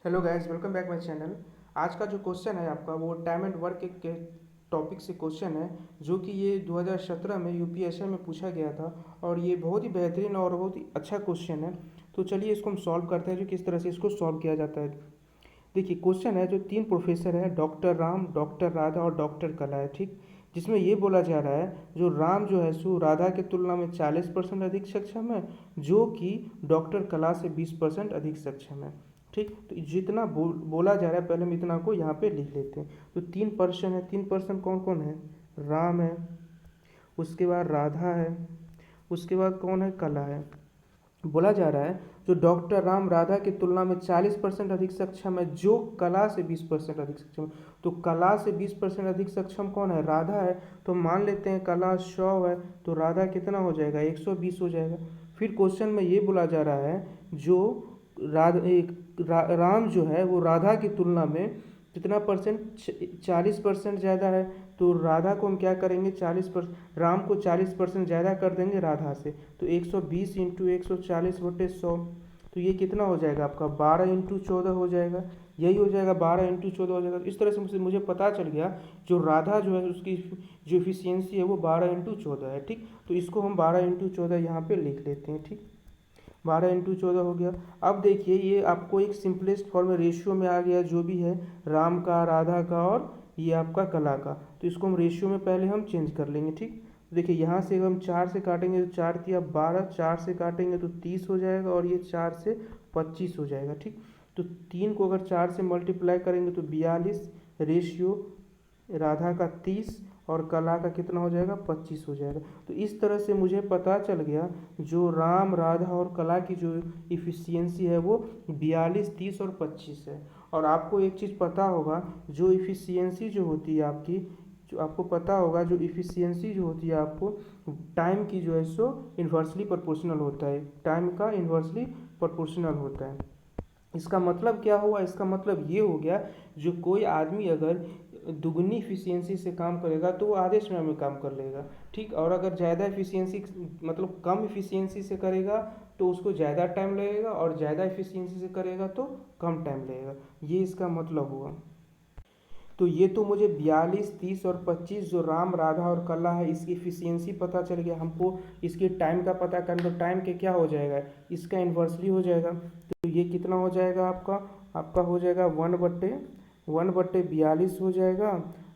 Hello guys, welcome back my channel. आज का जो क्वेश्चन है आपका वो टाइम एंड वर्क के टॉपिक से क्वेश्चन है, जो कि ये 2017 में यूपीएससी में पूछा गया था। और ये बहुत ही बेहतरीन और बहुत ही अच्छा क्वेश्चन है। तो चलिए इसको हम सॉल्व करते हैं, जो किस तरह से इसको सॉल्व किया जाता है। देखिए, क्वेश्चन है जो 3 प्रोफेसर हैं, डॉक्टर राम, डॉक्टर राधा और डॉक्टर कला है, ठीक। जिसमें ये बोला जा रहा है जो राम जो है सो राधा की तुलना में 40% अधिक सक्षम है, जो कि डॉक्टर कला से 20% अधिक सक्षम है, ठीक। तो जितना बोला जा रहा है, पहले हम इतना को यहाँ पे लिख लेते हैं। तो 3% है, 3% कौन कौन है? राम है, उसके बाद राधा है, उसके बाद कौन है? कला है। बोला जा रहा है जो डॉक्टर राम राधा की तुलना में 40% अधिक सक्षम है, जो कला से 20% अधिक सक्षम है। तो कला से 20% अधिक सक्षम कौन है? राधा है। तो मान लेते हैं कला 100 है, तो राधा कितना हो जाएगा? 120 हो जाएगा। फिर क्वेश्चन में ये बोला जा रहा है जो राम जो है वो राधा की तुलना में कितना परसेंट? 40% ज़्यादा है। तो राधा को हम क्या करेंगे? 40%, राम को 40% ज़्यादा कर देंगे राधा से। तो 120 इंटू 140/100, तो ये कितना हो जाएगा आपका? 12 इंटू 14 हो जाएगा। यही हो जाएगा, 12 इंटू 14 हो जाएगा। इस तरह से मुझे पता चल गया जो राधा जो है उसकी जो इफिशियंसी है वो 12 इंटू 14 है, ठीक। तो इसको हम 12 इंटू 14 यहाँ पे लिख लेते हैं, ठीक। 12 इंटू 14 हो गया। अब देखिए, ये आपको एक सिंपलेस्ट फॉर्म में रेशियो में आ गया, जो भी है राम का, राधा का और ये आपका कला का। तो इसको हम रेशियो में पहले हम चेंज कर लेंगे, ठीक। तो देखिए, यहाँ से हम 4 से काटेंगे तो 4 तिया 12, 4 से काटेंगे तो 30 हो जाएगा, और ये 4 से 25 हो जाएगा, ठीक। तो 3 को अगर 4 से मल्टीप्लाई करेंगे तो 42, रेशियो राधा का 30 और कला का कितना हो जाएगा? 25 हो जाएगा। तो इस तरह से मुझे पता चल गया जो राम, राधा और कला की जो इफ़िशियंसी है वो 42, 30 और 25 है। और आपको एक चीज़ पता होगा, जो इफ़िशियंसी जो होती है आपकी, जो आपको पता होगा जो इफ़िशियंसी जो होती है आपको टाइम की जो है सो इन्वर्सली प्रोपोर्शनल होता है, टाइम का इन्वर्सली प्रोपोर्शनल होता है। इसका मतलब क्या हुआ? इसका मतलब ये हो गया, जो कोई आदमी अगर दुगनी इफिशियंसी से काम करेगा तो वो आधे समय में काम कर लेगा, ठीक। और अगर ज़्यादा इफिशियंसी मतलब कम इफिशियंसी से करेगा तो उसको ज़्यादा टाइम लगेगा, और ज़्यादा इफिशियंसी से करेगा तो कम टाइम लगेगा। ये इसका मतलब हुआ। तो ये तो मुझे 42, 30 और 25 जो राम, राधा और कला है इसकी इफिशियंसी पता चल गया। हमको इसके टाइम का पता करना, तो टाइम के क्या हो जाएगा? इसका इन्वर्सली हो जाएगा। तो ये कितना हो जाएगा आपका? आपका हो जाएगा 1/42 हो जाएगा।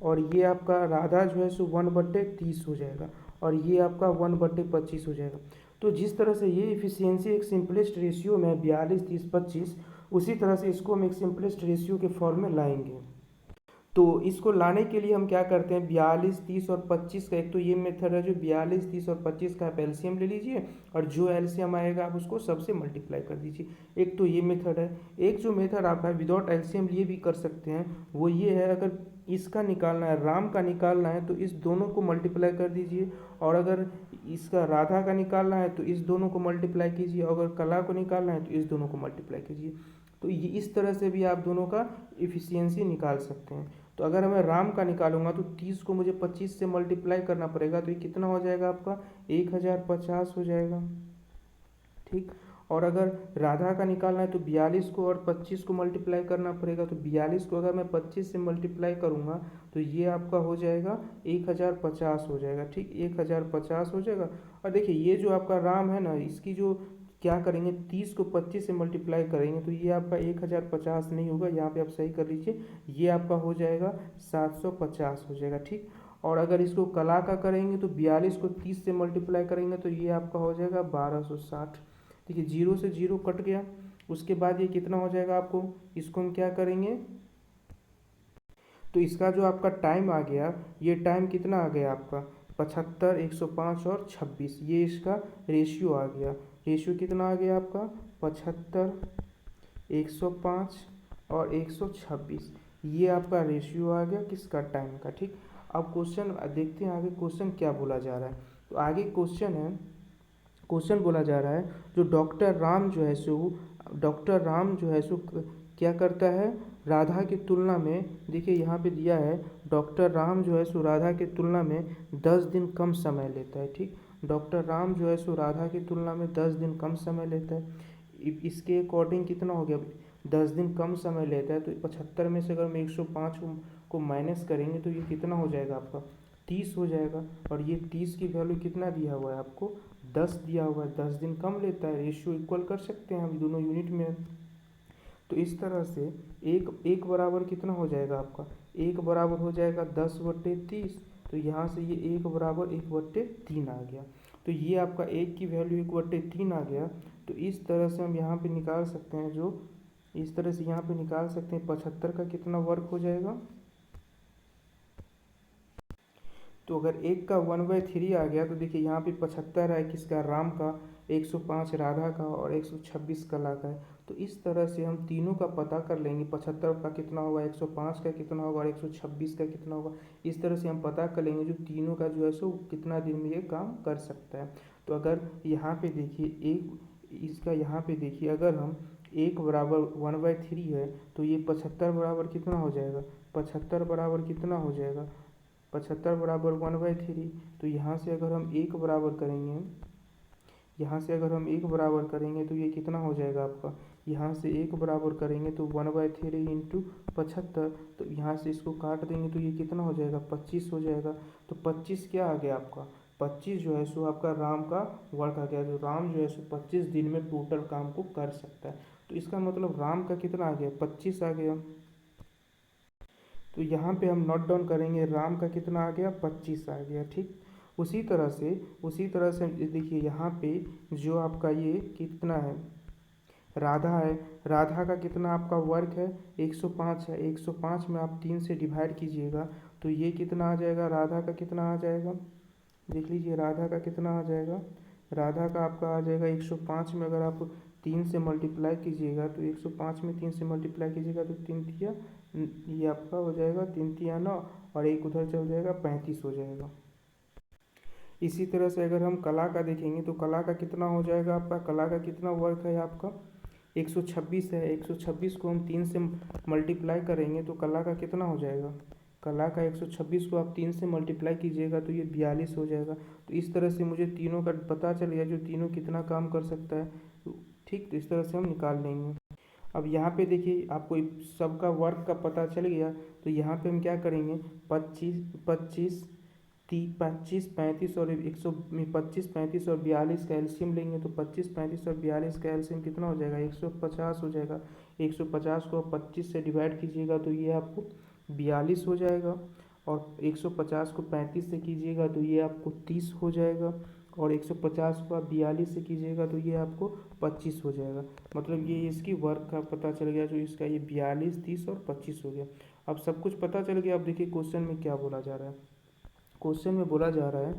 और ये आपका राधा जो है सो 1/30 हो जाएगा। और ये आपका 1/25 हो जाएगा। तो जिस तरह से ये इफिशियंसी एक सिंपलेस्ट रेशियो में 42, 30, 25, उसी तरह से इसको हम एक सिंपलेस्ट रेशियो के फॉर्म में लाएंगे। तो इसको लाने के लिए हम क्या करते हैं? 42, 30 और 25 का एक तो ये मेथड है, जो 42, 30 और 25 का आप एलसीएम ले लीजिए, और जो एलसीएम आएगा आप उसको सबसे मल्टीप्लाई कर दीजिए। एक तो ये मेथड है। एक जो मेथड आप है विदाउट एलसीएम लिए भी कर सकते हैं, वो ये है, अगर इसका निकालना है, राम का निकालना है, तो इस दोनों को मल्टीप्लाई कर दीजिए। और अगर इसका राधा का निकालना है तो इस दोनों को मल्टीप्लाई कीजिए, और अगर कला को निकालना है तो इस दोनों को मल्टीप्लाई कीजिए। तो ये इस तरह से भी आप दोनों का इफिशियंसी निकाल सकते हैं। तो अगर मैं राम का निकालूंगा तो 30 को मुझे 25 से मल्टीप्लाई करना पड़ेगा, तो ये कितना हो जाएगा आपका? 1050 हो जाएगा, ठीक। और अगर राधा का निकालना है तो 42 को और 25 को मल्टीप्लाई करना पड़ेगा। तो 42 को अगर मैं 25 से मल्टीप्लाई करूँगा तो ये आपका हो जाएगा 1050 हो जाएगा, ठीक। 1050 हो जाएगा। और देखिए, ये जो आपका राम है ना, इसकी जो क्या करेंगे, 30 को 25 से मल्टीप्लाई करेंगे तो ये आपका 1050 नहीं होगा, यहाँ पे आप सही कर लीजिए, ये आपका हो जाएगा 750 हो जाएगा, ठीक। और अगर इसको कला का करेंगे तो 42 को 30 से मल्टीप्लाई करेंगे तो ये आपका हो जाएगा 1260। देखिए, जीरो से जीरो कट गया। उसके बाद ये कितना हो जाएगा आपको? इसको हम क्या करेंगे, तो इसका जो आपका टाइम आ गया, ये टाइम कितना आ गया आपका? 75, 105 और 26, ये इसका रेशियो आ गया। रेशियो कितना आ गया आपका? 75, 105 और 126, ये आपका रेशियो आ गया किसका? टाइम का, ठीक। अब क्वेश्चन देखते हैं आगे, क्वेश्चन क्या बोला जा रहा है। तो आगे क्वेश्चन है, क्वेश्चन बोला जा रहा है जो डॉक्टर राम जो है सो क्या करता है? राधा की तुलना में, देखिए यहाँ पे दिया है, डॉक्टर राम जो है सो राधा की तुलना में 10 दिन कम समय लेता है, ठीक। डॉक्टर राम जो है सो राधा की तुलना में 10 दिन कम समय लेता है। इसके अकॉर्डिंग कितना हो गया? 10 दिन कम समय लेता है, तो 75 में से अगर हम 105 को माइनस करेंगे तो ये कितना हो जाएगा आपका 30 हो जाएगा। और ये 30 की वैल्यू कितना दिया हुआ है आपको 10 दिया हुआ है, 10 दिन कम लेता है, रेशियो इक्वल कर सकते हैं हम दोनों यूनिट में। तो इस तरह से एक एक बराबर कितना हो जाएगा आपका, एक बराबर हो जाएगा 10/30। तो यहाँ से ये एक बराबर 1/3 आ गया। तो ये आपका एक की वैल्यू 1/3 आ गया। तो इस तरह से हम यहाँ पे निकाल सकते हैं, जो इस तरह से यहाँ पे निकाल सकते हैं 75 का कितना वर्ग हो जाएगा। तो अगर एक का 1/3 आ गया तो देखिए यहाँ पे 75 है किसका, राम का, 105 राधा का और 126 कला का है। तो इस तरह से हम तीनों का पता कर लेंगे, 75 का कितना होगा, 105 का कितना होगा और 126 का कितना होगा। इस तरह से हम पता कर लेंगे जो तीनों का जो है सो कितना दिन में ये काम कर सकता है। तो अगर यहाँ पे देखिए एक इसका यहाँ पे देखिए अगर हम एक बराबर 1/3 है तो ये 75 बराबर कितना हो जाएगा, 75 बराबर कितना हो जाएगा, 75 बराबर 1/3। तो यहाँ से अगर हम एक बराबर करेंगे, यहाँ से अगर हम एक बराबर करेंगे तो ये कितना हो जाएगा आपका, यहाँ से एक बराबर करेंगे तो 1/3 इंटू 75। तो यहाँ से इसको काट देंगे तो ये कितना हो जाएगा 25 हो जाएगा। तो 25 क्या आ गया आपका, 25 जो है सो आपका राम का वर्क आ गया। जो राम जो है सो 25 दिन में टोटल काम को कर सकता है। तो इसका मतलब राम का कितना आ गया 25 आ गया। तो यहाँ पे हम नोट डाउन करेंगे, राम का कितना आ गया 25 आ गया। ठीक, उसी तरह से देखिए यहाँ पे जो आपका ये कितना है, राधा है, राधा का कितना आपका वर्क है 105 है, 105 में आप 3 से डिवाइड कीजिएगा तो ये कितना आ जाएगा, राधा का कितना आ जाएगा, देख लीजिए राधा का कितना आ जाएगा। राधा का आपका आ जाएगा 105 में अगर आप 3 से मल्टीप्लाई कीजिएगा तो 105 में 3 से मल्टीप्लाई कीजिएगा तो 3 तिया ये आपका हो जाएगा 3 तिया 9 और एक उधर चल जाएगा 35 हो जाएगा। इसी तरह से अगर हम कला का देखेंगे तो कला का कितना हो जाएगा आपका, कला का कितना वर्क है आपका 126 है, 126 को हम 3 से मल्टीप्लाई करेंगे तो कला का कितना हो जाएगा, कला का 126 को आप 3 से मल्टीप्लाई कीजिएगा तो ये 42 हो जाएगा। तो इस तरह से मुझे तीनों का पता चल गया जो तीनों कितना काम कर सकता है। ठीक, तो इस तरह से हम निकाल लेंगे। अब यहाँ पे देखिए आपको सबका वर्क का पता चल गया तो यहाँ पे हम क्या करेंगे 25 35 और 125 35 और 42 का एलसीएम लेंगे तो 25 35 और 42 का एलसीएम कितना हो जाएगा 150 हो जाएगा। 150 को 25 से डिवाइड कीजिएगा तो ये आपको 42 हो जाएगा और 150 को 35 से कीजिएगा तो ये आपको 30 हो जाएगा और 150 को आप 42 से कीजिएगा तो ये आपको 25 हो जाएगा। मतलब ये इसकी वर्क का पता चल गया, जो इसका ये 42 30 और 25 हो गया। अब सब कुछ पता चल गया। अब देखिए क्वेश्चन में क्या बोला जा रहा है, क्वेश्चन में बोला जा रहा है,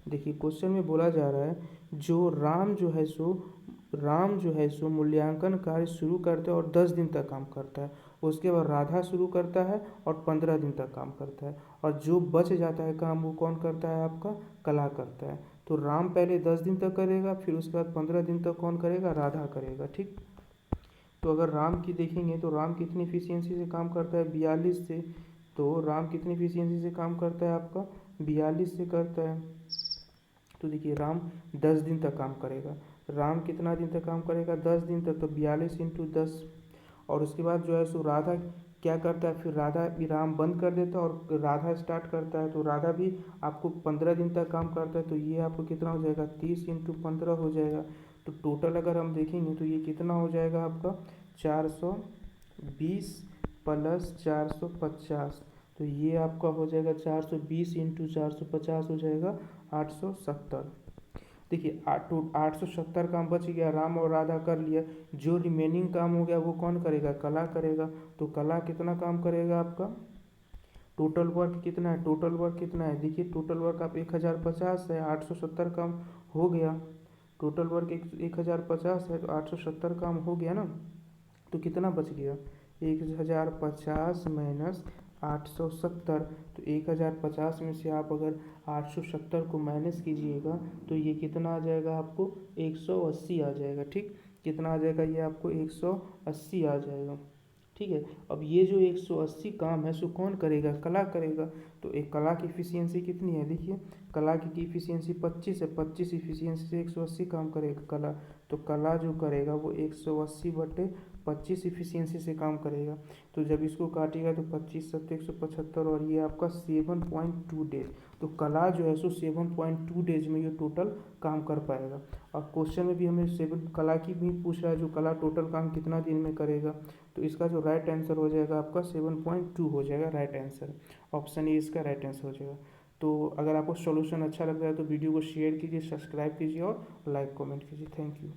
देखिए क्वेश्चन में बोला जा रहा है जो राम जो है सो मूल्यांकन कार्य शुरू करता है और 10 दिन तक काम करता है, उसके बाद राधा शुरू करता है और 15 दिन तक काम करता है, और जो बच जाता है काम वो कौन करता है आपका कला करता है। तो राम पहले 10 दिन तक करेगा, फिर उसके बाद 15 दिन तक कौन करेगा, राधा करेगा। ठीक, तो अगर राम की देखेंगे तो राम कितनी एफिशिएंसी से काम करता है 42 से, तो राम कितनी एफिशिएंसी से काम करता है आपका 42 से करता है। तो देखिए राम 10 दिन तक काम करेगा, राम कितना दिन तक काम करेगा 10 दिन तक, तो 42 इंटू 10। और उसके बाद जो है सो राधा क्या करता है, फिर राधा भी राम बंद कर देता है और राधा स्टार्ट करता है, तो राधा भी आपको 15 दिन तक काम करता है, तो ये आपको कितना हो जाएगा 30 इंटू 15 हो जाएगा। तो टोटल अगर हम देखेंगे तो ये कितना हो जाएगा आपका 420 प्लस 450, तो ये आपका हो जाएगा 420 इंटू 450 हो जाएगा 870। देखिए 870 काम बच गया, राम और राधा कर लिया, जो रिमेनिंग काम हो गया वो कौन करेगा, कला करेगा। तो कला कितना काम करेगा आपका, टोटल वर्क कितना है, टोटल वर्क कितना है, देखिए टोटल वर्क आप 1050 है, 870 काम हो गया, टोटल वर्क 1050 है तो 870 काम हो गया ना। तो कितना बच गया 1050 माइनस 870, तो 1050 में से आप अगर 870 को माइनस कीजिएगा तो ये कितना आ जाएगा आपको 180 आ जाएगा। ठीक, कितना आ जाएगा ये आपको 180 आ जाएगा। ठीक है, अब ये जो 180 काम है सो कौन करेगा, कला करेगा। तो एक कला की इफिशियंसी कितनी है, देखिए कला की इफिशियंसी 25 है, 25 इफिशियंसी से 180 काम करेगा कला, तो कला जो करेगा वो 180/25 25 इफिशियंसी से काम करेगा। तो जब इसको काटेगा तो 25 सत्ते 175 और ये आपका 7.2 डेज। तो कला जो है सो 7.2 डेज में ये टोटल काम कर पाएगा। और क्वेश्चन में भी हमें 7 कला की भी पूछ रहा है, जो कला टोटल काम कितना दिन में करेगा। तो इसका जो राइट आंसर हो जाएगा आपका 7.2 हो जाएगा राइट आंसर। ऑप्शन ए इसका राइट आंसर हो जाएगा। तो अगर आपको सॉल्यूशन अच्छा लग रहा है तो वीडियो को शेयर कीजिए, सब्सक्राइब कीजिए और लाइक कमेंट कीजिए। Thank you.